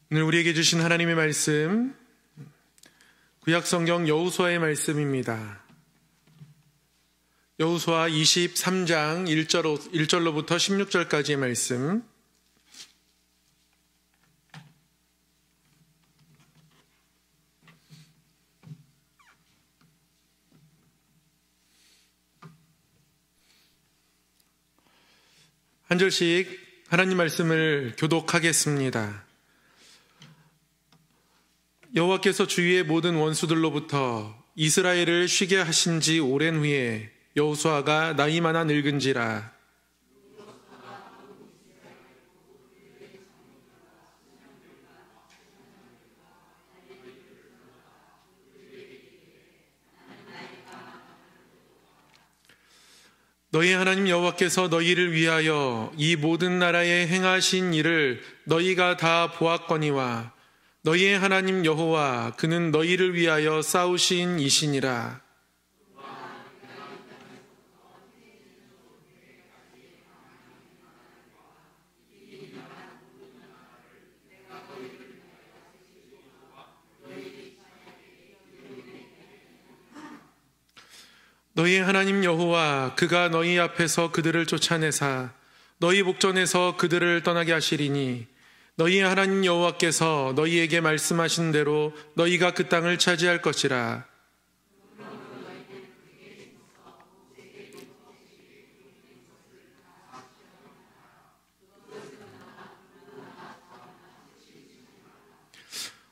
오늘 우리에게 주신 하나님의 말씀, 구약성경 여호수아의 말씀입니다. 여호수아 23장 1절로부터 16절까지의 말씀. 한 절씩 하나님 말씀을 교독하겠습니다. 여호와께서 주위의 모든 원수들로부터 이스라엘을 쉬게 하신 지 오랜 후에 여호수아가 나이 많아 늙은지라. 너희 하나님 여호와께서 너희를 위하여 이 모든 나라에 행하신 일을 너희가 다 보았거니와 너희의 하나님 여호와 그는 너희를 위하여 싸우신 이시니라. 너희의 하나님 여호와 그가 너희 앞에서 그들을 쫓아내사 너희 목전에서 그들을 떠나게 하시리니 너희의 하나님 여호와께서 너희에게 말씀하신 대로 너희가 그 땅을 차지할 것이라.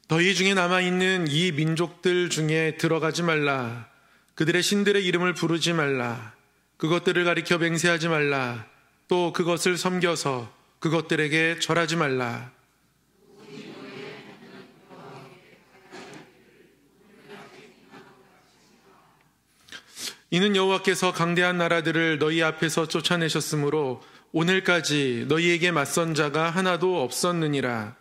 너희 중에 남아있는 이 민족들 중에 들어가지 말라. 그들의 신들의 이름을 부르지 말라. 그것들을 가리켜 맹세하지 말라. 또 그것을 섬겨서 그것들에게 절하지 말라. 이는 여호와께서 강대한 나라들을 너희 앞에서 쫓아내셨으므로 오늘까지 너희에게 맞선 자가 하나도 없었느니라.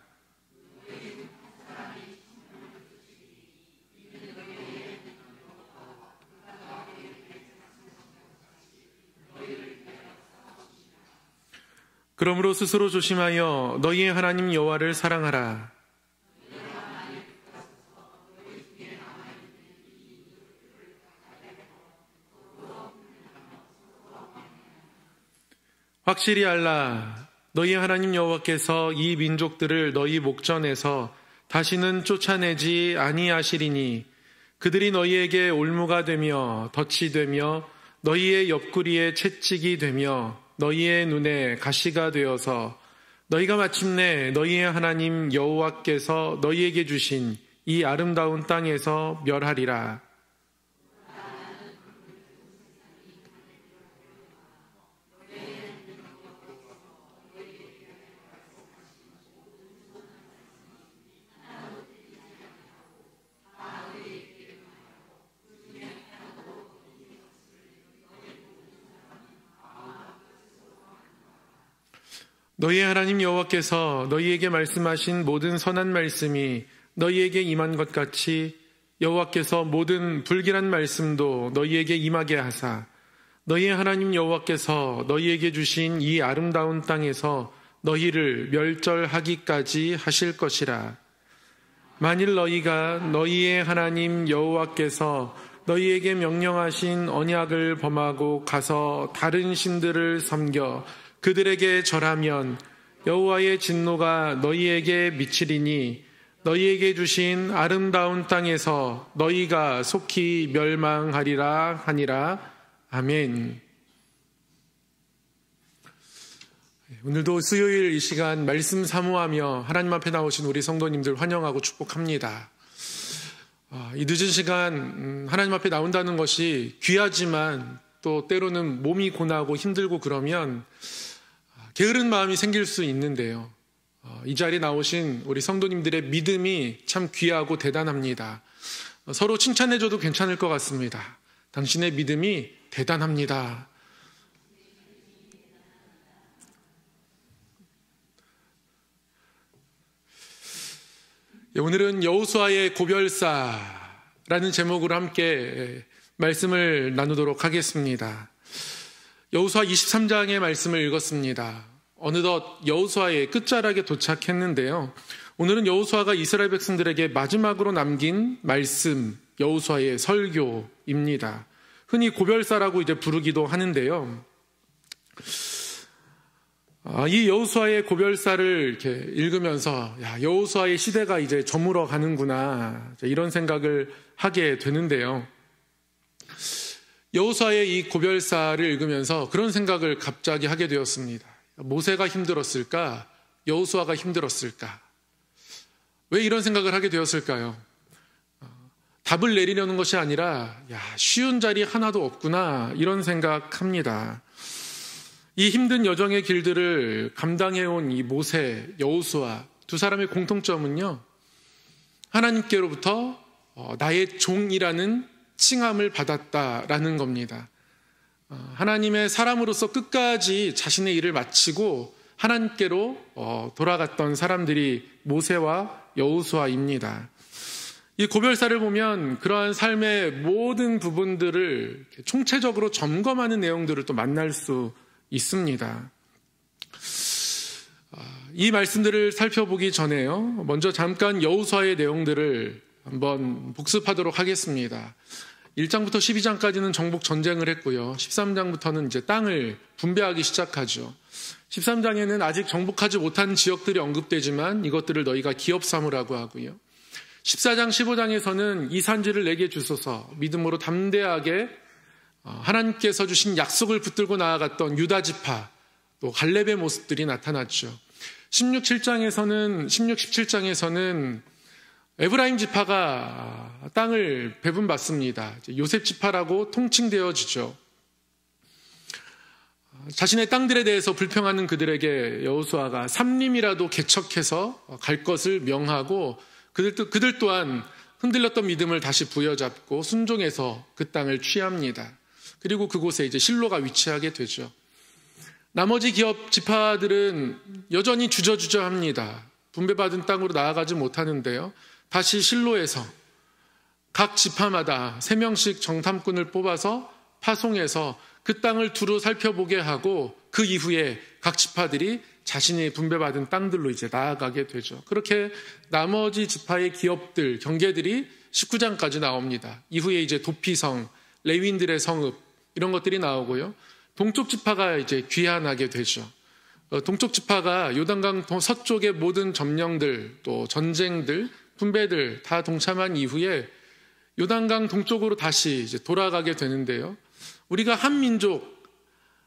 그러므로 스스로 조심하여 너희의 하나님 여호와를 사랑하라. 확실히 알라. 너희 하나님 여호와께서 이 민족들을 너희 목전에서 다시는 쫓아내지 아니하시리니 그들이 너희에게 올무가 되며 덫이 되며 너희의 옆구리에 채찍이 되며 너희의 눈에 가시가 되어서 너희가 마침내 너희의 하나님 여호와께서 너희에게 주신 이 아름다운 땅에서 멸하리라. 너희의 하나님 여호와께서 너희에게 말씀하신 모든 선한 말씀이 너희에게 임한 것 같이 여호와께서 모든 불길한 말씀도 너희에게 임하게 하사 너희의 하나님 여호와께서 너희에게 주신 이 아름다운 땅에서 너희를 멸절하기까지 하실 것이라. 만일 너희가 너희의 하나님 여호와께서 너희에게 명령하신 언약을 범하고 가서 다른 신들을 섬겨 그들에게 절하면 여호와의 진노가 너희에게 미치리니 너희에게 주신 아름다운 땅에서 너희가 속히 멸망하리라 하니라. 아멘. 오늘도 수요일 이 시간 말씀 사모하며 하나님 앞에 나오신 우리 성도님들 환영하고 축복합니다. 이 늦은 시간 하나님 앞에 나온다는 것이 귀하지만 또 때로는 몸이 고나고 힘들고 그러면 게으른 마음이 생길 수 있는데요. 이 자리에 나오신 우리 성도님들의 믿음이 참 귀하고 대단합니다. 서로 칭찬해줘도 괜찮을 것 같습니다. 당신의 믿음이 대단합니다. 오늘은 여호수아의 고별사라는 제목으로 함께 말씀을 나누도록 하겠습니다. 여호수아 23장의 말씀을 읽었습니다. 어느덧 여호수아의 끝자락에 도착했는데요. 오늘은 여호수아가 이스라엘 백성들에게 마지막으로 남긴 말씀, 여호수아의 설교입니다. 흔히 고별사라고 이제 부르기도 하는데요. 이 여호수아의 고별사를 이렇게 읽으면서 여호수아의 시대가 이제 저물어 가는구나, 이런 생각을 하게 되는데요. 여호수아의 이 고별사를 읽으면서 그런 생각을 갑자기 하게 되었습니다. 모세가 힘들었을까? 여호수아가 힘들었을까? 왜 이런 생각을 하게 되었을까요? 답을 내리려는 것이 아니라 쉬운 자리 하나도 없구나, 이런 생각합니다. 이 힘든 여정의 길들을 감당해온 이 모세, 여호수아 두 사람의 공통점은요, 하나님께로부터 나의 종이라는 칭함을 받았다라는 겁니다. 하나님의 사람으로서 끝까지 자신의 일을 마치고 하나님께로 돌아갔던 사람들이 모세와 여호수아입니다. 이 고별사를 보면 그러한 삶의 모든 부분들을 총체적으로 점검하는 내용들을 또 만날 수 있습니다. 이 말씀들을 살펴보기 전에요, 먼저 잠깐 여호수아의 내용들을 한번 복습하도록 하겠습니다. 1장부터 12장까지는 정복 전쟁을 했고요. 13장부터는 이제 땅을 분배하기 시작하죠. 13장에는 아직 정복하지 못한 지역들이 언급되지만 이것들을 너희가 기업 삼으라고 하고요. 14장, 15장에서는 이 산지를 내게 주소서, 믿음으로 담대하게 하나님께서 주신 약속을 붙들고 나아갔던 유다 지파, 또 갈렙의 모습들이 나타났죠. 16, 17장에서는 에브라임 지파가 땅을 배분받습니다. 요셉 지파라고 통칭되어지죠. 자신의 땅들에 대해서 불평하는 그들에게 여호수아가 삼림이라도 개척해서 갈 것을 명하고 그들 또한 흔들렸던 믿음을 다시 부여잡고 순종해서 그 땅을 취합니다. 그리고 그곳에 이제 실로가 위치하게 되죠. 나머지 기업 지파들은 여전히 주저주저합니다. 분배받은 땅으로 나아가지 못하는데요. 다시 실로에서 각 지파마다 3명씩 정탐꾼을 뽑아서 파송해서 그 땅을 두루 살펴보게 하고 그 이후에 각 지파들이 자신이 분배받은 땅들로 이제 나아가게 되죠. 그렇게 나머지 지파의 기업들, 경계들이 19장까지 나옵니다. 이후에 이제 도피성, 레위인들의 성읍 이런 것들이 나오고요. 동쪽 지파가 이제 귀환하게 되죠. 동쪽 지파가 요단강 서쪽의 모든 점령들, 또 전쟁들, 분배들 다 동참한 이후에 요단강 동쪽으로 다시 이제 돌아가게 되는데요. 우리가 한 민족,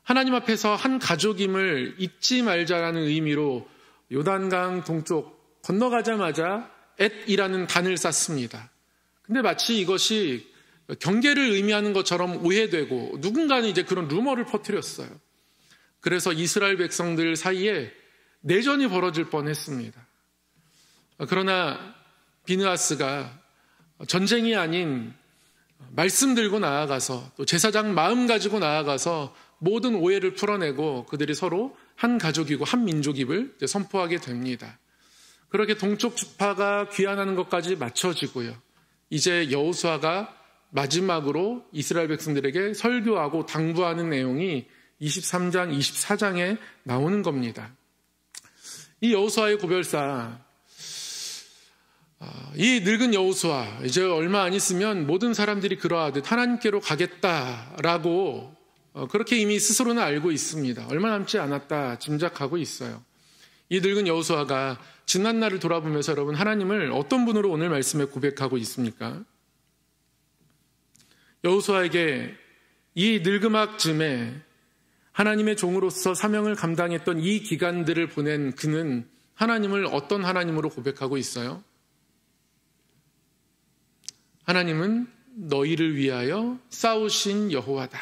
하나님 앞에서 한 가족임을 잊지 말자라는 의미로 요단강 동쪽 건너가자마자 앳이라는 단을 쌓습니다. 근데 마치 이것이 경계를 의미하는 것처럼 오해되고 누군가는 이제 그런 루머를 퍼뜨렸어요. 그래서 이스라엘 백성들 사이에 내전이 벌어질 뻔했습니다. 그러나 비느하스가 전쟁이 아닌 말씀 들고 나아가서 또 제사장 마음 가지고 나아가서 모든 오해를 풀어내고 그들이 서로 한 가족이고 한 민족임을 선포하게 됩니다. 그렇게 동쪽 지파가 귀환하는 것까지 마쳐지고요. 이제 여호수아가 마지막으로 이스라엘 백성들에게 설교하고 당부하는 내용이 23장, 24장에 나오는 겁니다. 이 여호수아의 고별사, 이 늙은 여호수아, 이제 얼마 안 있으면 모든 사람들이 그러하듯 하나님께로 가겠다라고 그렇게 이미 스스로는 알고 있습니다. 얼마 남지 않았다 짐작하고 있어요. 이 늙은 여호수아가 지난 날을 돌아보면서 여러분 하나님을 어떤 분으로 오늘 말씀에 고백하고 있습니까? 여호수아에게 이 늙음악쯤에 하나님의 종으로서 사명을 감당했던 이 기간들을 보낸 그는 하나님을 어떤 하나님으로 고백하고 있어요? 하나님은 너희를 위하여 싸우신 여호와다.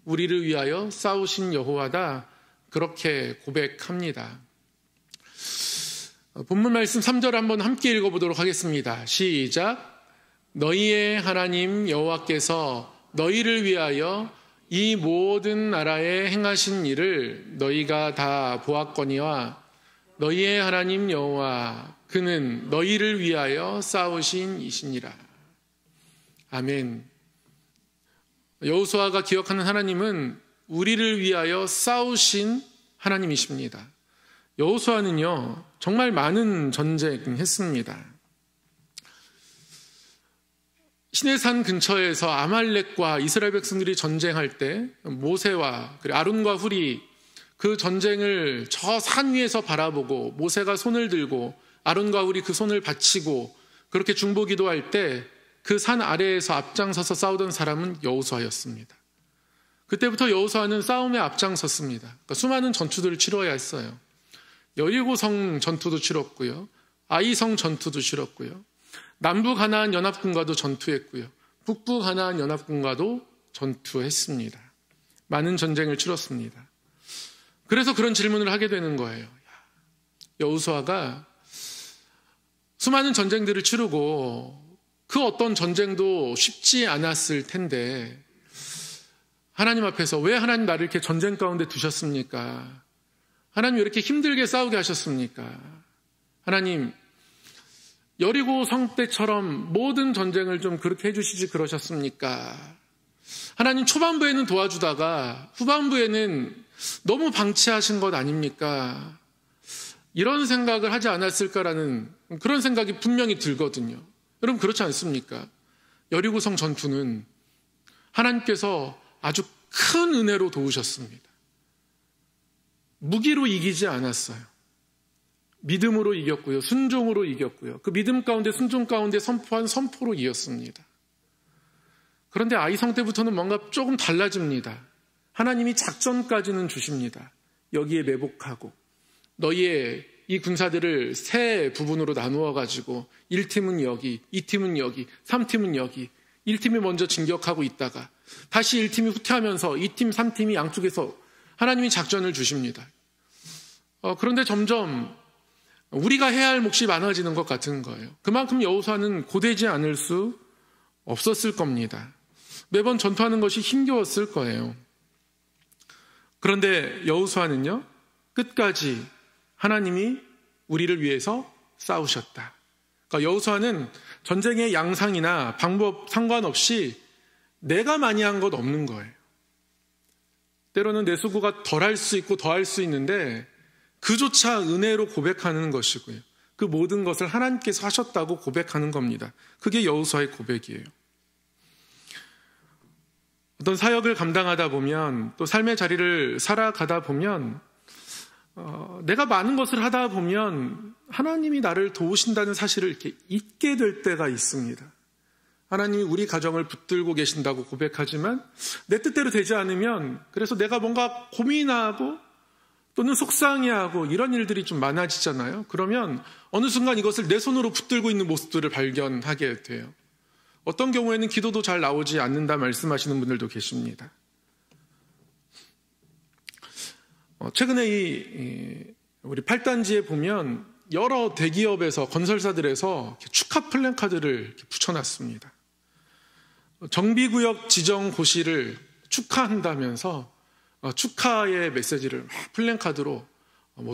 우리를 위하여 싸우신 여호와다. 그렇게 고백합니다. 본문 말씀 3절 한번 함께 읽어보도록 하겠습니다. 시작. 너희의 하나님 여호와께서 너희를 위하여 이 모든 나라에 행하신 일을 너희가 다 보았거니와 너희의 하나님 여호와 그는 너희를 위하여 싸우신 이시니라. 아멘. 여호수아가 기억하는 하나님은 우리를 위하여 싸우신 하나님이십니다. 여호수아는요, 정말 많은 전쟁했습니다. 시내산 근처에서 아말렉과 이스라엘 백성들이 전쟁할 때 모세와 아론과 훌이 그 전쟁을 저 산 위에서 바라보고 모세가 손을 들고 아론과 훌이 그 손을 받치고 그렇게 중보기도할 때 그 산 아래에서 앞장서서 싸우던 사람은 여호수아였습니다. 그때부터 여호수아는 싸움에 앞장섰습니다. 그러니까 수많은 전투들을 치러야 했어요. 여리고성 전투도 치렀고요. 아이성 전투도 치렀고요. 남부 가나안 연합군과도 전투했고요. 북부 가나안 연합군과도 전투했습니다. 많은 전쟁을 치렀습니다. 그래서 그런 질문을 하게 되는 거예요. 여호수아가 수많은 전쟁들을 치르고 그 어떤 전쟁도 쉽지 않았을 텐데 하나님 앞에서 왜 하나님 나를 이렇게 전쟁 가운데 두셨습니까? 하나님 왜 이렇게 힘들게 싸우게 하셨습니까? 하나님, 여리고 성 때처럼 모든 전쟁을 좀 그렇게 해주시지 그러셨습니까? 하나님 초반부에는 도와주다가 후반부에는 너무 방치하신 것 아닙니까? 이런 생각을 하지 않았을까라는 그런 생각이 분명히 들거든요. 여러분 그렇지 않습니까? 여리고성 전투는 하나님께서 아주 큰 은혜로 도우셨습니다. 무기로 이기지 않았어요. 믿음으로 이겼고요. 순종으로 이겼고요. 그 믿음 가운데 순종 가운데 선포한 선포로 이겼습니다. 그런데 아이성 때부터는 뭔가 조금 달라집니다. 하나님이 작전까지는 주십니다. 여기에 매복하고 너희의 이 군사들을 세 부분으로 나누어 가지고 1팀은 여기, 2팀은 여기, 3팀은 여기 1팀이 먼저 진격하고 있다가 다시 1팀이 후퇴하면서 2팀, 3팀이 양쪽에서 하나님이 작전을 주십니다. 그런데 점점 우리가 해야 할 몫이 많아지는 것 같은 거예요. 그만큼 여호수아는 고되지 않을 수 없었을 겁니다. 매번 전투하는 것이 힘겨웠을 거예요. 그런데 여호수아는요, 끝까지 하나님이 우리를 위해서 싸우셨다. 그러니까 여호수아는 전쟁의 양상이나 방법 상관없이 내가 많이 한 것 없는 거예요. 때로는 내 수고가 덜할 수 있고 더할 수 있는데 그조차 은혜로 고백하는 것이고요. 그 모든 것을 하나님께서 하셨다고 고백하는 겁니다. 그게 여호수아의 고백이에요. 어떤 사역을 감당하다 보면 또 삶의 자리를 살아가다 보면 내가 많은 것을 하다 보면 하나님이 나를 도우신다는 사실을 이렇게 잊게 될 때가 있습니다. 하나님이 우리 가정을 붙들고 계신다고 고백하지만 내 뜻대로 되지 않으면 그래서 내가 뭔가 고민하고 또는 속상해하고 이런 일들이 좀 많아지잖아요. 그러면 어느 순간 이것을 내 손으로 붙들고 있는 모습들을 발견하게 돼요. 어떤 경우에는 기도도 잘 나오지 않는다 말씀하시는 분들도 계십니다. 최근에 우리 팔단지에 보면 여러 대기업에서 건설사들에서 축하 플랜카드를 이렇게 붙여놨습니다. 정비구역 지정 고시를 축하한다면서 축하의 메시지를 플랜카드로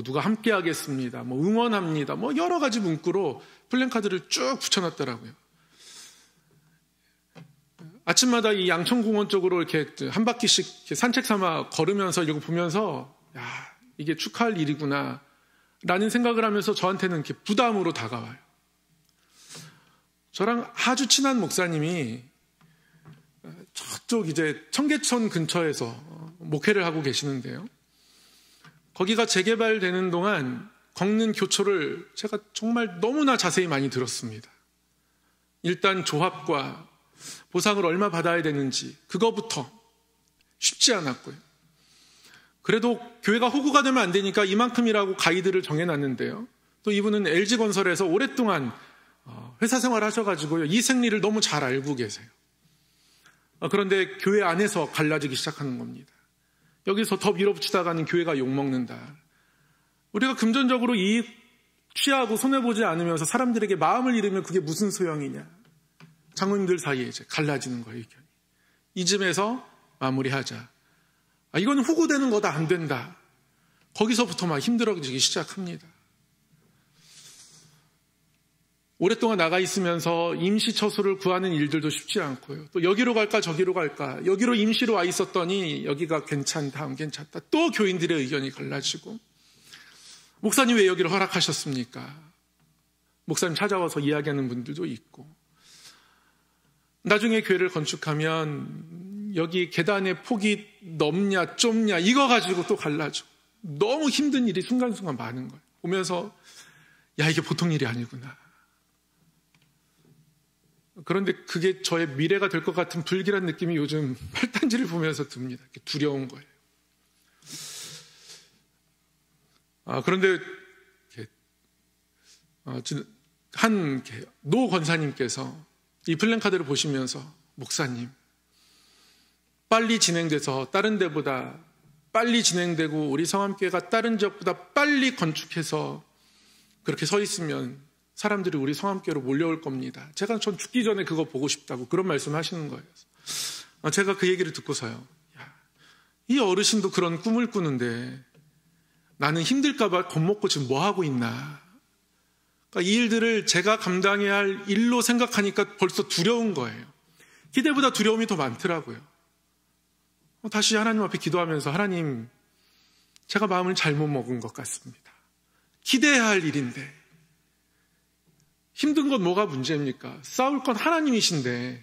누가 함께하겠습니다, 응원합니다, 여러 가지 문구로 플랜카드를 쭉 붙여놨더라고요. 아침마다 이 양천공원 쪽으로 이렇게 한 바퀴씩 이렇게 산책 삼아 걸으면서 이거 보면서 이게 축하할 일이구나 라는 생각을 하면서 저한테는 이렇게 부담으로 다가와요. 저랑 아주 친한 목사님이 저쪽 이제 청계천 근처에서 목회를 하고 계시는데요. 거기가 재개발되는 동안 걷는 교초를 제가 정말 너무나 자세히 많이 들었습니다. 일단 조합과 보상을 얼마 받아야 되는지 그거부터 쉽지 않았고요. 그래도 교회가 호구가 되면 안 되니까 이만큼이라고 가이드를 정해놨는데요. 또 이분은 LG건설에서 오랫동안 회사 생활을 하셔가지고요. 이 생리를 너무 잘 알고 계세요. 그런데 교회 안에서 갈라지기 시작하는 겁니다. 여기서 더 밀어붙이다가는 교회가 욕먹는다. 우리가 금전적으로 이익 취하고 손해보지 않으면서 사람들에게 마음을 잃으면 그게 무슨 소용이냐. 장로님들 사이에 이제 갈라지는 거예요, 의견이. 이쯤에서 마무리하자. 이건 후구되는 거다, 안 된다. 거기서부터 막 힘들어지기 시작합니다. 오랫동안 나가 있으면서 임시처소를 구하는 일들도 쉽지 않고요. 또 여기로 갈까 저기로 갈까, 여기로 임시로 와 있었더니 여기가 괜찮다 안 괜찮다, 또 교인들의 의견이 갈라지고, 목사님 왜 여기를 허락하셨습니까? 목사님 찾아와서 이야기하는 분들도 있고, 나중에 교회를 건축하면 여기 계단의 폭이 넓냐 좁냐 이거 가지고 또 갈라지고, 너무 힘든 일이 순간순간 많은 거예요. 보면서 야, 이게 보통 일이 아니구나. 그런데 그게 저의 미래가 될 것 같은 불길한 느낌이 요즘 팔단지를 보면서 듭니다. 두려운 거예요. 그런데 한 노 권사님께서 이 플랜카드를 보시면서, 목사님, 빨리 진행돼서 다른 데보다 빨리 진행되고 우리 성함교회가 다른 지역보다 빨리 건축해서 그렇게 서 있으면 사람들이 우리 성함교회로 몰려올 겁니다. 전 죽기 전에 그거 보고 싶다고 그런 말씀 하시는 거예요. 제가 그 얘기를 듣고서요, 야, 이 어르신도 그런 꿈을 꾸는데 나는 힘들까 봐 겁먹고 지금 뭐 하고 있나. 그러니까 이 일들을 제가 감당해야 할 일로 생각하니까 벌써 두려운 거예요. 기대보다 두려움이 더 많더라고요. 다시 하나님 앞에 기도하면서, 하나님, 제가 마음을 잘못 먹은 것 같습니다. 기대해야 할 일인데 힘든 건 뭐가 문제입니까? 싸울 건 하나님이신데,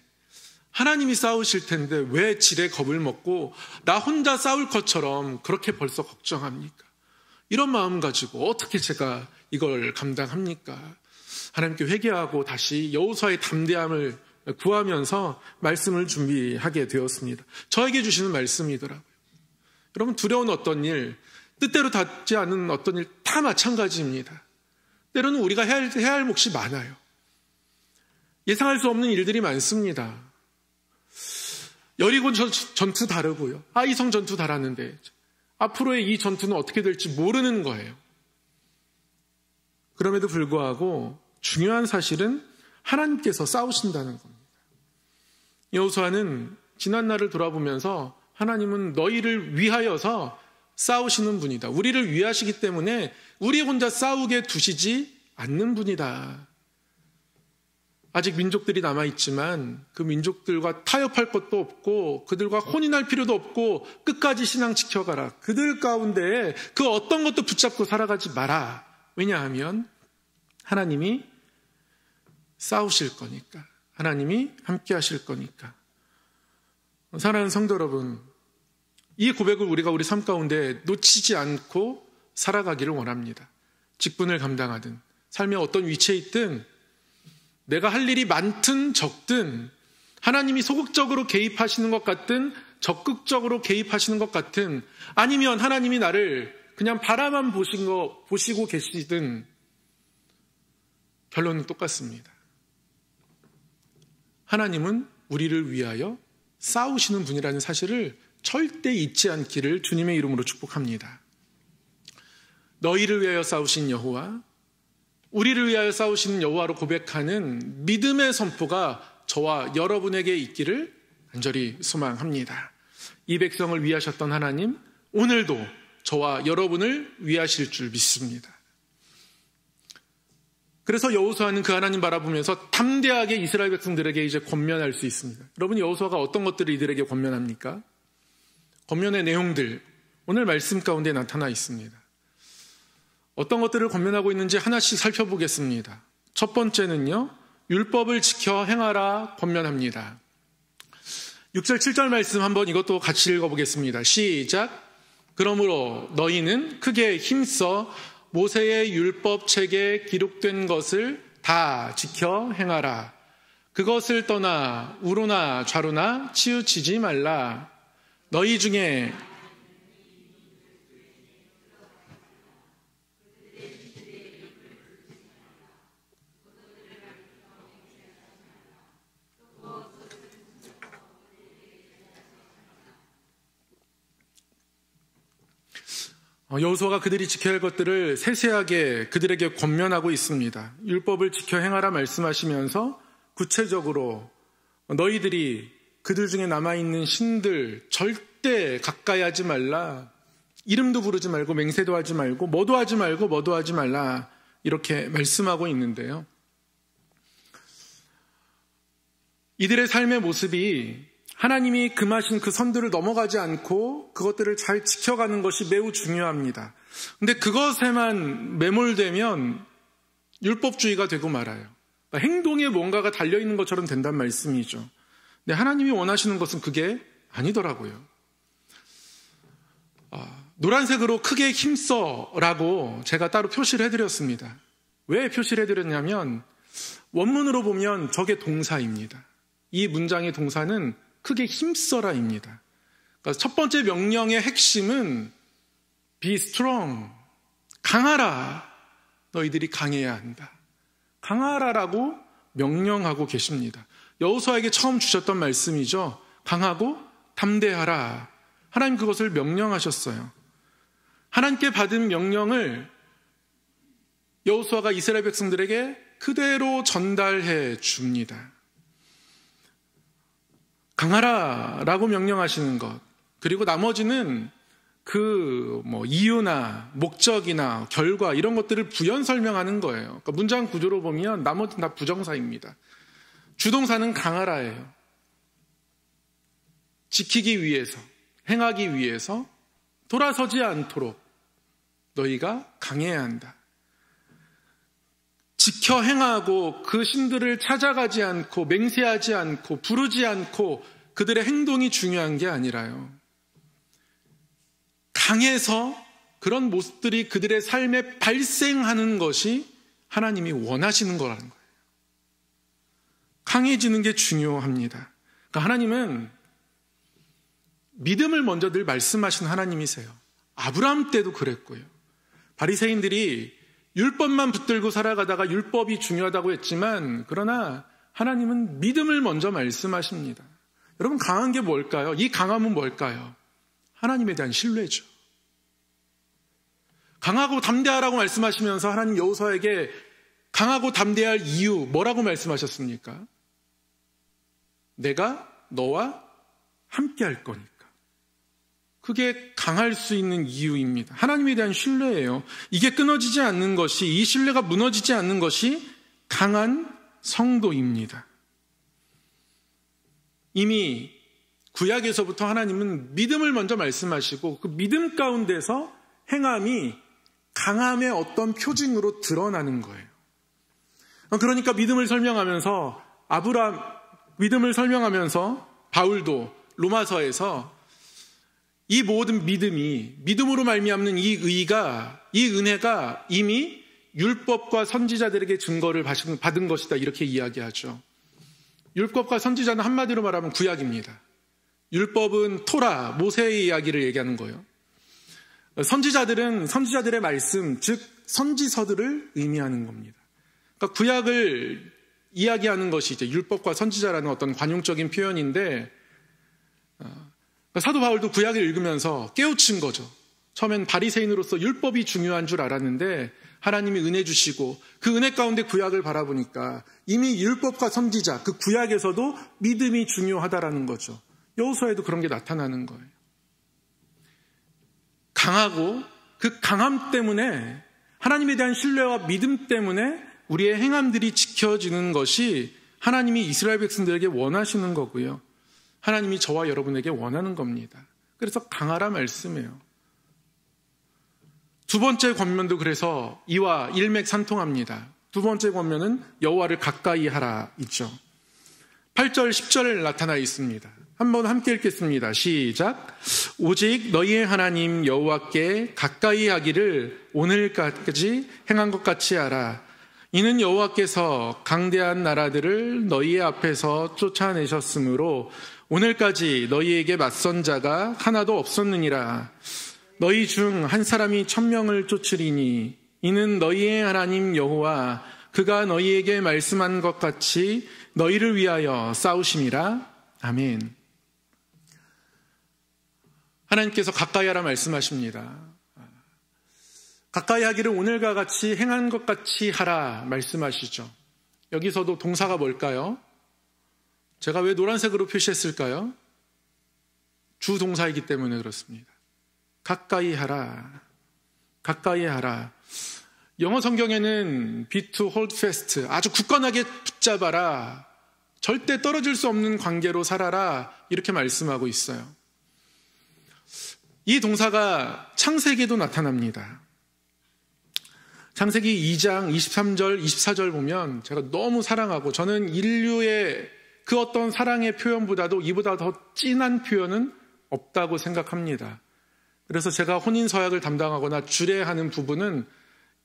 하나님이 싸우실 텐데 왜 지레 겁을 먹고 나 혼자 싸울 것처럼 그렇게 벌써 걱정합니까? 이런 마음 가지고 어떻게 제가 이걸 감당합니까? 하나님께 회개하고 다시 여호수아의 담대함을 구하면서 말씀을 준비하게 되었습니다. 저에게 주시는 말씀이더라고요. 여러분, 두려운 어떤 일, 뜻대로 닿지 않은 어떤 일 다 마찬가지입니다. 때로는 우리가 해야 할 몫이 많아요. 예상할 수 없는 일들이 많습니다. 여리고 전투 다르고요. 아이성 전투 다르는데 앞으로의 이 전투는 어떻게 될지 모르는 거예요. 그럼에도 불구하고 중요한 사실은 하나님께서 싸우신다는 겁니다. 여호수아는 지난 날을 돌아보면서, 하나님은 너희를 위하여서 싸우시는 분이다. 우리를 위하시기 때문에 우리 혼자 싸우게 두시지 않는 분이다. 아직 민족들이 남아있지만 그 민족들과 타협할 것도 없고 그들과 혼인할 필요도 없고 끝까지 신앙 지켜가라. 그들 가운데 그 어떤 것도 붙잡고 살아가지 마라. 왜냐하면 하나님이 싸우실 거니까. 하나님이 함께 하실 거니까. 사랑하는 성도 여러분, 이 고백을 우리가 우리 삶 가운데 놓치지 않고 살아가기를 원합니다. 직분을 감당하든 삶의 어떤 위치에 있든, 내가 할 일이 많든 적든, 하나님이 소극적으로 개입하시는 것 같든 적극적으로 개입하시는 것 같든, 아니면 하나님이 나를 그냥 바라만 보시고 계시든 결론은 똑같습니다. 하나님은 우리를 위하여 싸우시는 분이라는 사실을 절대 잊지 않기를 주님의 이름으로 축복합니다. 너희를 위하여 싸우신 여호와, 우리를 위하여 싸우시는 여호와로 고백하는 믿음의 선포가 저와 여러분에게 있기를 간절히 소망합니다. 이 백성을 위하셨던 하나님, 오늘도 저와 여러분을 위하실 줄 믿습니다. 그래서 여호수아는 그 하나님 바라보면서 담대하게 이스라엘 백성들에게 이제 권면할 수 있습니다. 여러분, 여호수아가 어떤 것들을 이들에게 권면합니까? 권면의 내용들, 오늘 말씀 가운데 나타나 있습니다. 어떤 것들을 권면하고 있는지 하나씩 살펴보겠습니다. 첫 번째는요, 율법을 지켜 행하라 권면합니다. 6절 7절 말씀 한번 이것도 같이 읽어보겠습니다. 시작. 그러므로 너희는 크게 힘써 모세의 율법책에 기록된 것을 다 지켜 행하라. 그것을 떠나 우로나 좌로나 치우치지 말라. 너희 중에 여호수아가 그들이 지켜야 할 것들을 세세하게 그들에게 권면하고 있습니다. 율법을 지켜 행하라 말씀하시면서 구체적으로 너희들이 그들 중에 남아있는 신들 절대 가까이 하지 말라. 이름도 부르지 말고 맹세도 하지 말고 뭐도 하지 말고 뭐도 하지 말라. 이렇게 말씀하고 있는데요. 이들의 삶의 모습이 하나님이 금하신 그 선들을 넘어가지 않고 그것들을 잘 지켜가는 것이 매우 중요합니다. 근데 그것에만 매몰되면 율법주의가 되고 말아요. 그러니까 행동에 뭔가가 달려있는 것처럼 된단 말씀이죠. 근데 하나님이 원하시는 것은 그게 아니더라고요. 노란색으로 크게 힘써라고 제가 따로 표시를 해드렸습니다. 왜 표시를 해드렸냐면 원문으로 보면 저게 동사입니다. 이 문장의 동사는 크게 힘써라입니다. 그러니까 첫 번째 명령의 핵심은 be strong, 강하라. 너희들이 강해야 한다. 강하라라고 명령하고 계십니다. 여호수아에게 처음 주셨던 말씀이죠. 강하고 담대하라. 하나님 그것을 명령하셨어요. 하나님께 받은 명령을 여호수아가 이스라엘 백성들에게 그대로 전달해 줍니다. 강하라라고 명령하시는 것, 그리고 나머지는 이유나 목적이나 결과 이런 것들을 부연 설명하는 거예요. 그러니까 문장 구조로 보면 나머지는 다 부정사입니다. 주동사는 강하라예요. 지키기 위해서, 행하기 위해서 돌아서지 않도록 너희가 강해야 한다. 지켜 행하고 그 신들을 찾아가지 않고 맹세하지 않고 부르지 않고 그들의 행동이 중요한 게 아니라요. 강해서 그런 모습들이 그들의 삶에 발생하는 것이 하나님이 원하시는 거라는 거예요. 강해지는 게 중요합니다. 그러니까 하나님은 믿음을 먼저 늘 말씀하시는 하나님이세요. 아브라함 때도 그랬고요. 바리새인들이 율법만 붙들고 살아가다가 율법이 중요하다고 했지만 그러나 하나님은 믿음을 먼저 말씀하십니다. 여러분 강한 게 뭘까요? 이 강함은 뭘까요? 하나님에 대한 신뢰죠. 강하고 담대하라고 말씀하시면서 하나님 여호수아에게 강하고 담대할 이유 뭐라고 말씀하셨습니까? 내가 너와 함께 할 거니까. 그게 강할 수 있는 이유입니다. 하나님에 대한 신뢰예요. 이게 끊어지지 않는 것이, 이 신뢰가 무너지지 않는 것이 강한 성도입니다. 이미 구약에서부터 하나님은 믿음을 먼저 말씀하시고 그 믿음 가운데서 행함이 강함의 어떤 표징으로 드러나는 거예요. 그러니까 믿음을 설명하면서 바울도 로마서에서 이 모든 믿음으로 말미암는 이 은혜가 이미 율법과 선지자들에게 증거를 받은 것이다 이렇게 이야기하죠. 율법과 선지자는 한마디로 말하면 구약입니다. 율법은 토라, 모세의 이야기를 얘기하는 거예요. 선지자들은 선지자들의 말씀, 즉 선지서들을 의미하는 겁니다. 그러니까 구약을 이야기하는 것이 이제 율법과 선지자라는 어떤 관용적인 표현인데 사도 바울도 구약을 읽으면서 깨우친 거죠. 처음엔 바리새인으로서 율법이 중요한 줄 알았는데 하나님이 은혜 주시고 그 은혜 가운데 구약을 바라보니까 이미 율법과 선지자, 그 구약에서도 믿음이 중요하다라는 거죠. 여호수아에도 그런 게 나타나는 거예요. 강하고 그 강함 때문에 하나님에 대한 신뢰와 믿음 때문에 우리의 행함들이 지켜지는 것이 하나님이 이스라엘 백성들에게 원하시는 거고요. 하나님이 저와 여러분에게 원하는 겁니다. 그래서 강하라 말씀이에요. 두 번째 권면도 그래서 이와 일맥상통합니다. 두 번째 권면은 여호와를 가까이 하라 있죠. 8절 10절에 나타나 있습니다. 한번 함께 읽겠습니다. 시작. 오직 너희의 하나님 여호와께 가까이 하기를 오늘까지 행한 것 같이 하라. 이는 여호와께서 강대한 나라들을 너희의 앞에서 쫓아내셨으므로 오늘까지 너희에게 맞선 자가 하나도 없었느니라. 너희 중 한 사람이 1000명을 쫓으리니 이는 너희의 하나님 여호와 그가 너희에게 말씀한 것 같이 너희를 위하여 싸우심이라. 아멘. 하나님께서 가까이 하라 말씀하십니다. 가까이 하기를 오늘과 같이 행한 것 같이 하라 말씀하시죠. 여기서도 동사가 뭘까요? 제가 왜 노란색으로 표시했을까요? 주동사이기 때문에 그렇습니다. 가까이 하라. 가까이 하라. 영어 성경에는 be to hold fast, 아주 굳건하게 붙잡아라, 절대 떨어질 수 없는 관계로 살아라, 이렇게 말씀하고 있어요. 이 동사가 창세기에도 나타납니다. 창세기 2장 23절, 24절 보면 제가 너무 사랑하고, 저는 인류의 그 어떤 사랑의 표현보다도 이보다 더 진한 표현은 없다고 생각합니다. 그래서 제가 혼인 서약을 담당하거나 주례하는 부분은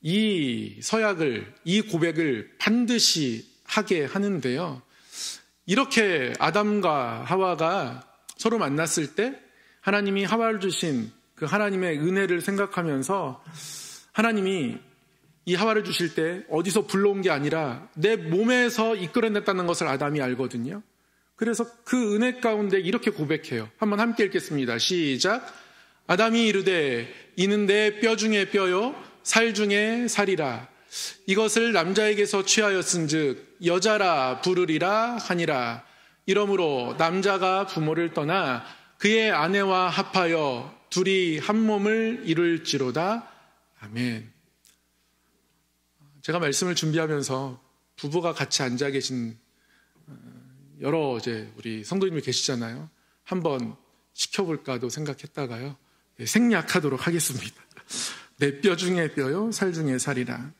이 서약을, 이 고백을 반드시 하게 하는데요. 이렇게 아담과 하와가 서로 만났을 때 하나님이 하와를 주신 그 하나님의 은혜를 생각하면서, 하나님이 이 하와를 주실 때 어디서 불러온 게 아니라 내 몸에서 이끌어냈다는 것을 아담이 알거든요. 그래서 그 은혜 가운데 이렇게 고백해요. 한번 함께 읽겠습니다. 시작. 아담이 이르되 이는 내 뼈 중에 뼈요 살 중에 살이라. 이것을 남자에게서 취하였은즉 여자라 부르리라 하니라. 이러므로 남자가 부모를 떠나 그의 아내와 합하여 둘이 한 몸을 이룰지로다. 아멘. 제가 말씀을 준비하면서 부부가 같이 앉아 계신 여러 우리 성도님이 계시잖아요. 한번 시켜볼까도 생각했다가요. 생략하도록 하겠습니다. 내 뼈 중에 뼈요, 살 중에 살이라.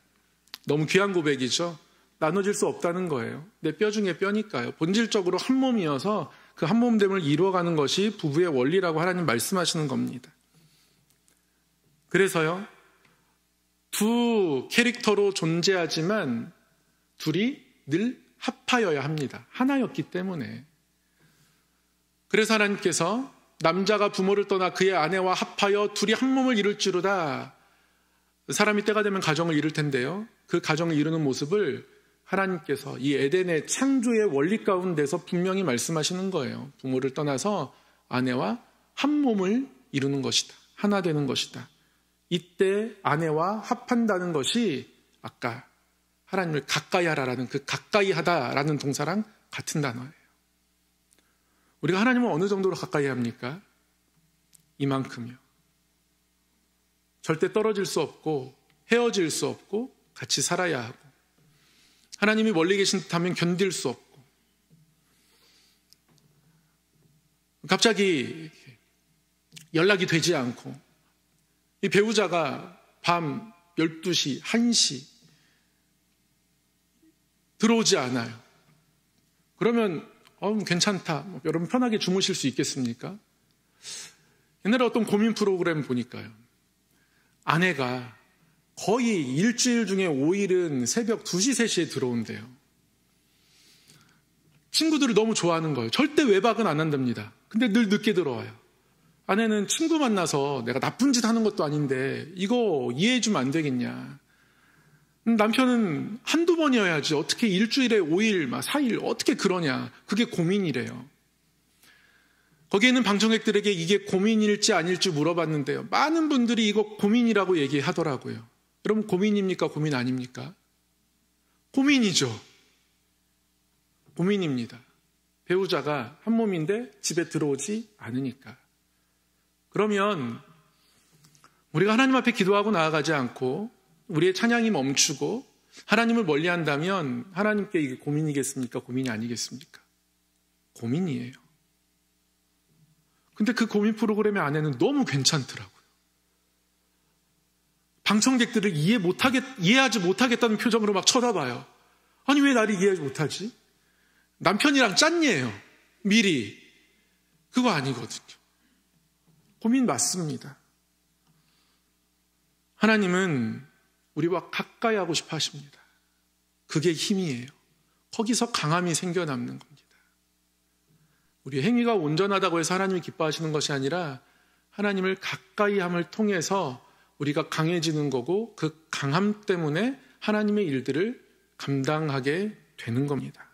너무 귀한 고백이죠. 나눠질 수 없다는 거예요. 내 뼈 중에 뼈니까요. 본질적으로 한 몸이어서 그 한 몸됨을 이루어가는 것이 부부의 원리라고 하나님 말씀하시는 겁니다. 그래서요, 두 캐릭터로 존재하지만 둘이 늘 합하여야 합니다. 하나였기 때문에. 그래서 하나님께서 남자가 부모를 떠나 그의 아내와 합하여 둘이 한 몸을 이룰지로다. 사람이 때가 되면 가정을 이룰 텐데요. 그 가정을 이루는 모습을 하나님께서 이 에덴의 창조의 원리 가운데서 분명히 말씀하시는 거예요. 부모를 떠나서 아내와 한 몸을 이루는 것이다. 하나 되는 것이다. 이때 아내와 합한다는 것이 아까 하나님을 가까이 하라라는 그 가까이 하다라는 동사랑 같은 단어예요. 우리가 하나님을 어느 정도로 가까이 합니까? 이만큼요. 절대 떨어질 수 없고 헤어질 수 없고 같이 살아야 하고, 하나님이 멀리 계신 듯하면 견딜 수 없고, 갑자기 연락이 되지 않고 이 배우자가 밤 12시, 1시 들어오지 않아요. 그러면 괜찮다, 여러분 편하게 주무실 수 있겠습니까? 옛날에 어떤 고민 프로그램 보니까요, 아내가 거의 일주일 중에 5일은 새벽 2시, 3시에 들어온대요. 친구들을 너무 좋아하는 거예요. 절대 외박은 안 한답니다. 근데 늘 늦게 들어와요. 아내는 친구 만나서 내가 나쁜 짓 하는 것도 아닌데 이거 이해해 주면 안 되겠냐. 남편은 한두 번이어야지 어떻게 일주일에 5일, 4일 어떻게 그러냐. 그게 고민이래요. 거기에 있는 방청객들에게 이게 고민일지 아닐지 물어봤는데요, 많은 분들이 이거 고민이라고 얘기하더라고요. 여러분, 고민입니까? 고민 아닙니까? 고민이죠. 고민입니다. 배우자가 한 몸인데 집에 들어오지 않으니까. 그러면 우리가 하나님 앞에 기도하고 나아가지 않고 우리의 찬양이 멈추고 하나님을 멀리한다면 하나님께 이게 고민이겠습니까? 고민이 아니겠습니까? 고민이에요. 근데 그 고민 프로그램의 아내는 너무 괜찮더라고요. 방청객들을 이해하지 못하겠다는 표정으로 막 쳐다봐요. 아니, 왜 나를 이해하지 못하지? 남편이랑 짠이에요. 미리. 그거 아니거든요. 고민 맞습니다. 하나님은 우리와 가까이 하고 싶어 하십니다. 그게 힘이에요. 거기서 강함이 생겨남는 겁니다. 우리의 행위가 온전하다고 해서 하나님이 기뻐하시는 것이 아니라 하나님을 가까이 함을 통해서 우리가 강해지는 거고, 그 강함 때문에 하나님의 일들을 감당하게 되는 겁니다.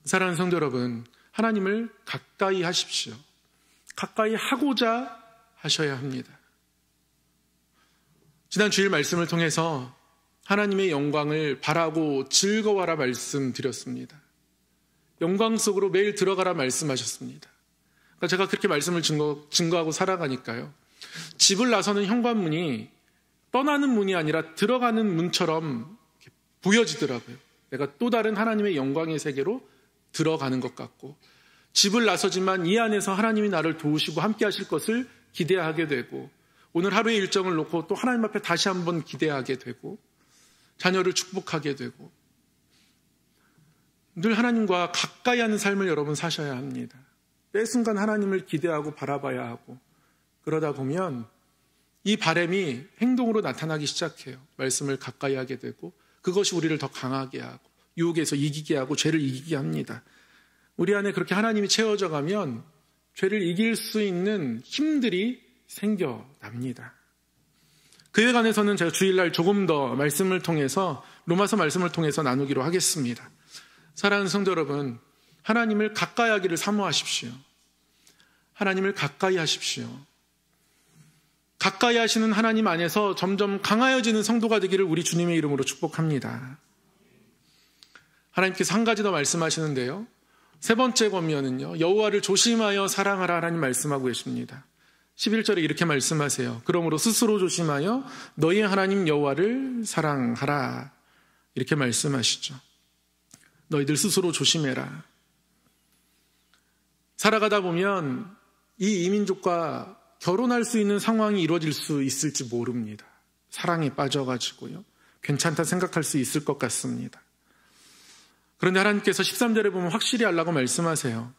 사랑하는 성도 여러분, 하나님을 가까이 하십시오. 가까이 하고자 하셔야 합니다. 지난 주일 말씀을 통해서 하나님의 영광을 바라고 즐거워하라 말씀드렸습니다. 영광 속으로 매일 들어가라 말씀하셨습니다. 그러니까 제가 그렇게 말씀을 증거하고 살아가니까요, 집을 나서는 현관문이 떠나는 문이 아니라 들어가는 문처럼 보여지더라고요. 내가 또 다른 하나님의 영광의 세계로 들어가는 것 같고, 집을 나서지만 이 안에서 하나님이 나를 도우시고 함께 하실 것을 기대하게 되고, 오늘 하루의 일정을 놓고 또 하나님 앞에 다시 한번 기대하게 되고, 자녀를 축복하게 되고, 늘 하나님과 가까이 하는 삶을 여러분 사셔야 합니다. 매 순간 하나님을 기대하고 바라봐야 하고, 그러다 보면 이 바람이 행동으로 나타나기 시작해요. 말씀을 가까이 하게 되고, 그것이 우리를 더 강하게 하고, 유혹에서 이기게 하고, 죄를 이기게 합니다. 우리 안에 그렇게 하나님이 채워져 가면 죄를 이길 수 있는 힘들이 생겨납니다. 그에 관해서는 제가 주일날 조금 더 말씀을 통해서, 로마서 말씀을 통해서 나누기로 하겠습니다. 사랑하는 성도 여러분, 하나님을 가까이 하기를 사모하십시오. 하나님을 가까이 하십시오. 가까이 하시는 하나님 안에서 점점 강하여지는 성도가 되기를 우리 주님의 이름으로 축복합니다. 하나님께서 한 가지 더 말씀하시는데요. 세 번째 권면은요, 여호와를 조심하여 사랑하라 하나님 말씀하고 계십니다. 11절에 이렇게 말씀하세요. 그러므로 스스로 조심하여 너희 하나님 여호와를 사랑하라. 이렇게 말씀하시죠. 너희들 스스로 조심해라. 살아가다 보면 이 이민족과 결혼할 수 있는 상황이 이루어질 수 있을지 모릅니다. 사랑에 빠져가지고요. 괜찮다 생각할 수 있을 것 같습니다. 그런데 하나님께서 13절에 보면 확실히 하라고 말씀하세요.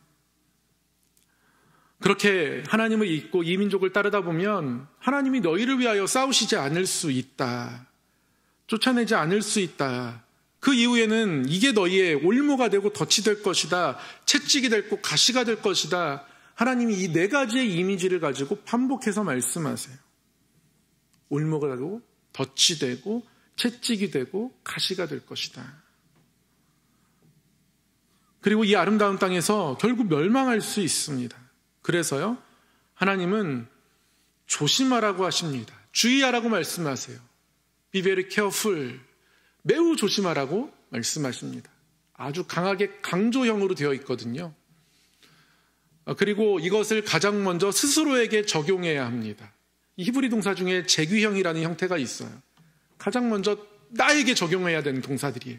그렇게 하나님을 잊고 이민족을 따르다 보면 하나님이 너희를 위하여 싸우시지 않을 수 있다. 쫓아내지 않을 수 있다. 그 이후에는 이게 너희의 올무가 되고 덫이 될 것이다. 채찍이 되고 가시가 될 것이다. 하나님이 이 네 가지의 이미지를 가지고 반복해서 말씀하세요. 올무가 되고 덫이 되고 채찍이 되고 가시가 될 것이다. 그리고 이 아름다운 땅에서 결국 멸망할 수 있습니다. 그래서요, 하나님은 조심하라고 하십니다. 주의하라고 말씀하세요. Be very careful. 매우 조심하라고 말씀하십니다. 아주 강하게 강조형으로 되어 있거든요. 그리고 이것을 가장 먼저 스스로에게 적용해야 합니다. 이 히브리 동사 중에 재규형이라는 형태가 있어요. 가장 먼저 나에게 적용해야 되는 동사들이에요.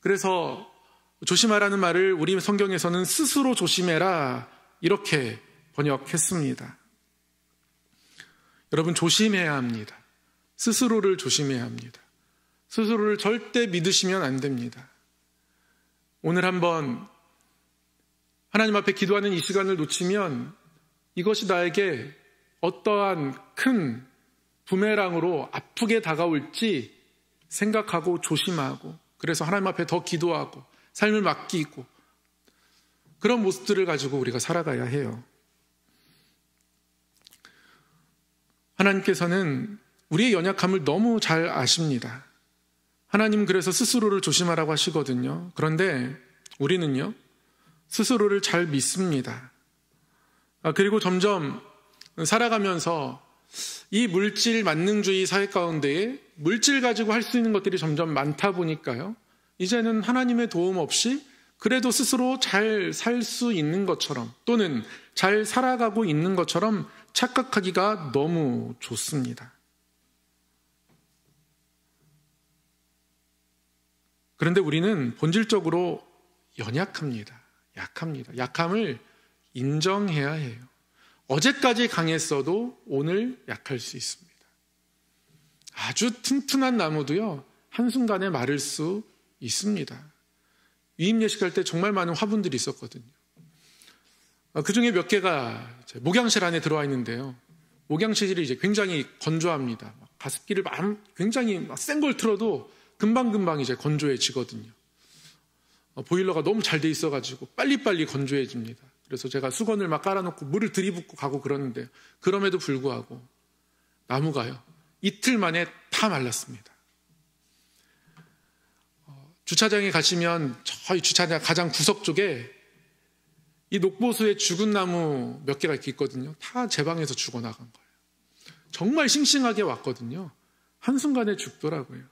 그래서 조심하라는 말을 우리 성경에서는 스스로 조심해라 이렇게 번역했습니다. 여러분, 조심해야 합니다. 스스로를 조심해야 합니다. 스스로를 절대 믿으시면 안 됩니다. 오늘 한번 하나님 앞에 기도하는 이 시간을 놓치면 이것이 나에게 어떠한 큰 부메랑으로 아프게 다가올지 생각하고 조심하고, 그래서 하나님 앞에 더 기도하고 삶을 맡기고, 그런 모습들을 가지고 우리가 살아가야 해요. 하나님께서는 우리의 연약함을 너무 잘 아십니다. 하나님은 그래서 스스로를 조심하라고 하시거든요. 그런데 우리는요, 스스로를 잘 믿습니다. 그리고 점점 살아가면서 이 물질 만능주의 사회 가운데에 물질 가지고 할 수 있는 것들이 점점 많다 보니까요, 이제는 하나님의 도움 없이 그래도 스스로 잘 살 수 있는 것처럼, 또는 잘 살아가고 있는 것처럼 착각하기가 너무 좋습니다. 그런데 우리는 본질적으로 연약합니다. 약합니다. 약함을 인정해야 해요. 어제까지 강했어도 오늘 약할 수 있습니다. 아주 튼튼한 나무도요, 한순간에 마를 수 있습니다. 위임 예식할 때 정말 많은 화분들이 있었거든요. 그 중에 몇 개가 목양실 안에 들어와 있는데요. 목양실이 이제 굉장히 건조합니다. 가습기를 굉장히 센 걸 틀어도 금방금방 이제 건조해지거든요. 보일러가 너무 잘 돼 있어가지고 빨리빨리 건조해집니다. 그래서 제가 수건을 막 깔아놓고 물을 들이붓고 가고 그러는데, 그럼에도 불구하고 나무가요, 이틀 만에 다 말랐습니다. 주차장에 가시면 저희 주차장 가장 구석 쪽에 이 녹보수에 죽은 나무 몇 개가 이렇게 있거든요. 다 제 방에서 죽어나간 거예요. 정말 싱싱하게 왔거든요. 한순간에 죽더라고요.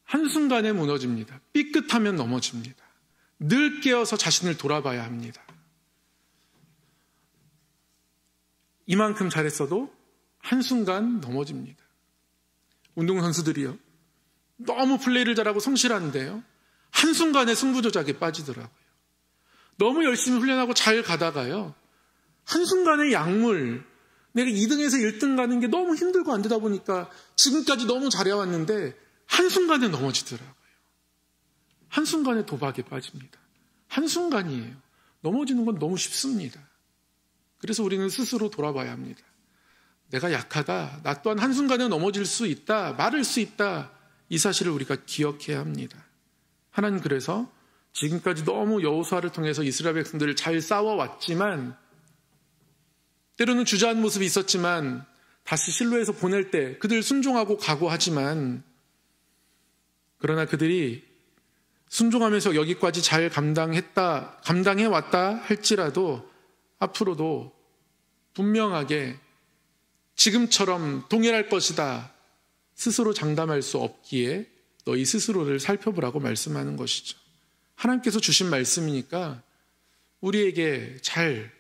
한순간에 무너집니다. 삐끗하면 넘어집니다. 늘 깨어서 자신을 돌아봐야 합니다. 이만큼 잘했어도 한순간 넘어집니다. 운동선수들이요, 너무 플레이를 잘하고 성실한데요, 한순간에 승부조작에 빠지더라고요. 너무 열심히 훈련하고 잘 가다가요, 한순간에 약물, 내가 2등에서 1등 가는 게 너무 힘들고 안 되다 보니까 지금까지 너무 잘해왔는데 한순간에 넘어지더라고요. 한순간에 도박에 빠집니다. 한순간이에요. 넘어지는 건 너무 쉽습니다. 그래서 우리는 스스로 돌아봐야 합니다. 내가 약하다, 나 또한 한순간에 넘어질 수 있다, 마를 수 있다, 이 사실을 우리가 기억해야 합니다. 하나님 그래서 지금까지 너무 여호수아를 통해서 이스라엘 백성들을 잘 싸워왔지만, 때로는 주저한 모습이 있었지만 다시 실로에서 보낼 때 그들 순종하고 각오하지만, 그러나 그들이 순종하면서 여기까지 잘 감당해왔다 할지라도 앞으로도 분명하게 지금처럼 동일할 것이다 스스로 장담할 수 없기에 너희 스스로를 살펴보라고 말씀하는 것이죠. 하나님께서 주신 말씀이니까 우리에게 잘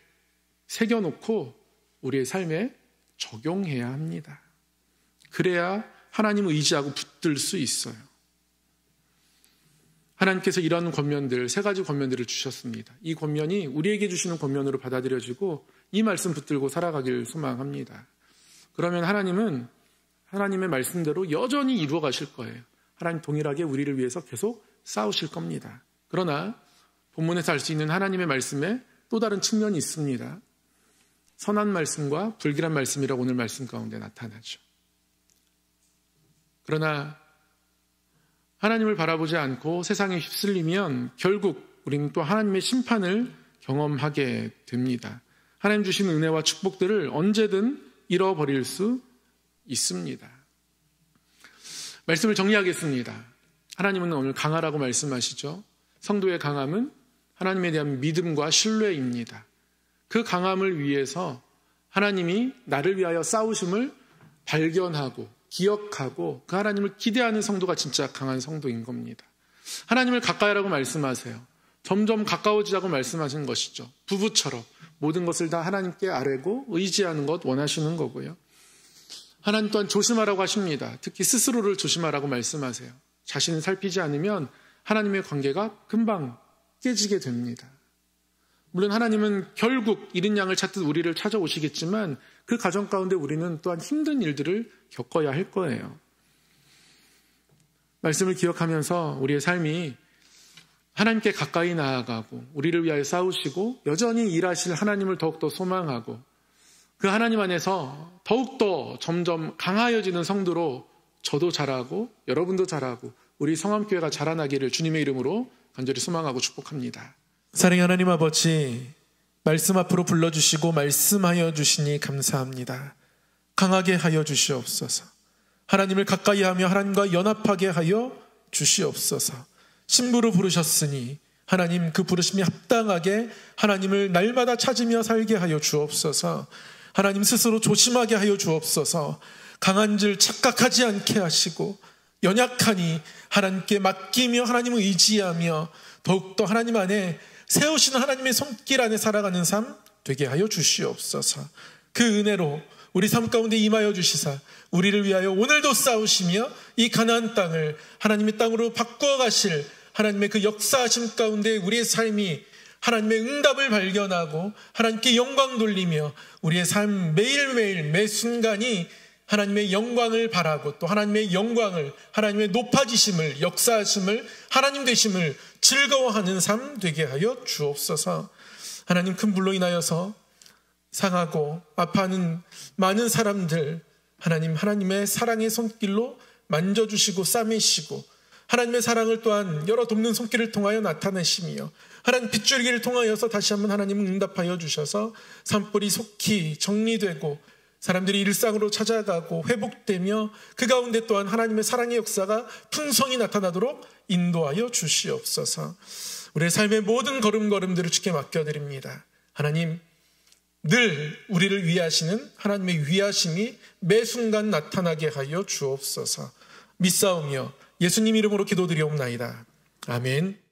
새겨놓고 우리의 삶에 적용해야 합니다. 그래야 하나님을 의지하고 붙들 수 있어요. 하나님께서 이런 권면들, 3가지 권면들을 주셨습니다. 이 권면이 우리에게 주시는 권면으로 받아들여지고 이 말씀 붙들고 살아가길 소망합니다. 그러면 하나님은 하나님의 말씀대로 여전히 이루어 가실 거예요. 하나님 동일하게 우리를 위해서 계속 싸우실 겁니다. 그러나 본문에서 알 수 있는 하나님의 말씀에 또 다른 측면이 있습니다. 선한 말씀과 불길한 말씀이라고 오늘 말씀 가운데 나타나죠. 그러나 하나님을 바라보지 않고 세상에 휩쓸리면 결국 우리는 또 하나님의 심판을 경험하게 됩니다. 하나님 주신 은혜와 축복들을 언제든 잃어버릴 수 있습니다. 말씀을 정리하겠습니다. 하나님은 오늘 강하라고 말씀하시죠. 성도의 강함은 하나님에 대한 믿음과 신뢰입니다. 그 강함을 위해서 하나님이 나를 위하여 싸우심을 발견하고 기억하고 그 하나님을 기대하는 성도가 진짜 강한 성도인 겁니다. 하나님을 가까이 하라고 말씀하세요. 점점 가까워지자고 말씀하신 것이죠. 부부처럼 모든 것을 다 하나님께 아뢰고 의지하는 것 원하시는 거고요. 하나님 또한 조심하라고 하십니다. 특히 스스로를 조심하라고 말씀하세요. 자신을 살피지 않으면 하나님의 관계가 금방 깨지게 됩니다. 물론 하나님은 결국 잃은 양을 찾듯 우리를 찾아오시겠지만 그 과정 가운데 우리는 또한 힘든 일들을 겪어야 할 거예요. 말씀을 기억하면서 우리의 삶이 하나님께 가까이 나아가고 우리를 위하여 싸우시고 여전히 일하실 하나님을 더욱더 소망하고 그 하나님 안에서 더욱더 점점 강하여지는 성도로 저도 자라고 여러분도 자라고 우리 성암교회가 자라나기를 주님의 이름으로 간절히 소망하고 축복합니다. 사랑의 하나님 아버지, 말씀 앞으로 불러주시고 말씀하여 주시니 감사합니다. 강하게 하여 주시옵소서. 하나님을 가까이 하며 하나님과 연합하게 하여 주시옵소서. 신부로 부르셨으니 하나님 그 부르심이 합당하게 하나님을 날마다 찾으며 살게 하여 주옵소서. 하나님 스스로 조심하게 하여 주옵소서. 강한 줄 착각하지 않게 하시고 연약하니 하나님께 맡기며 하나님을 의지하며 더욱더 하나님 안에 세우시는 하나님의 손길 안에 살아가는 삶 되게 하여 주시옵소서. 그 은혜로 우리 삶 가운데 임하여 주시사 우리를 위하여 오늘도 싸우시며 이 가나안 땅을 하나님의 땅으로 바꾸어 가실 하나님의 그 역사하심 가운데 우리의 삶이 하나님의 응답을 발견하고 하나님께 영광 돌리며 우리의 삶 매일매일 매 순간이 하나님의 영광을 바라고 또 하나님의 영광을 하나님의 높아지심을 역사하심을 하나님 되심을 즐거워하는 삶 되게 하여 주옵소서. 하나님 큰 불로 인하여서 상하고 아파하는 많은 사람들 하나님 하나님의 사랑의 손길로 만져주시고 싸매시고 하나님의 사랑을 또한 여러 돕는 손길을 통하여 나타내시며 하나님 빗줄기를 통하여서 다시 한번 하나님은 응답하여 주셔서 산불이 속히 정리되고 사람들이 일상으로 찾아가고 회복되며 그 가운데 또한 하나님의 사랑의 역사가 풍성히 나타나도록 인도하여 주시옵소서. 우리의 삶의 모든 걸음걸음들을 주께 맡겨드립니다. 하나님 늘 우리를 위하시는 하나님의 위하심이 매 순간 나타나게 하여 주옵소서. 믿사오며 예수님 이름으로 기도드리옵나이다. 아멘.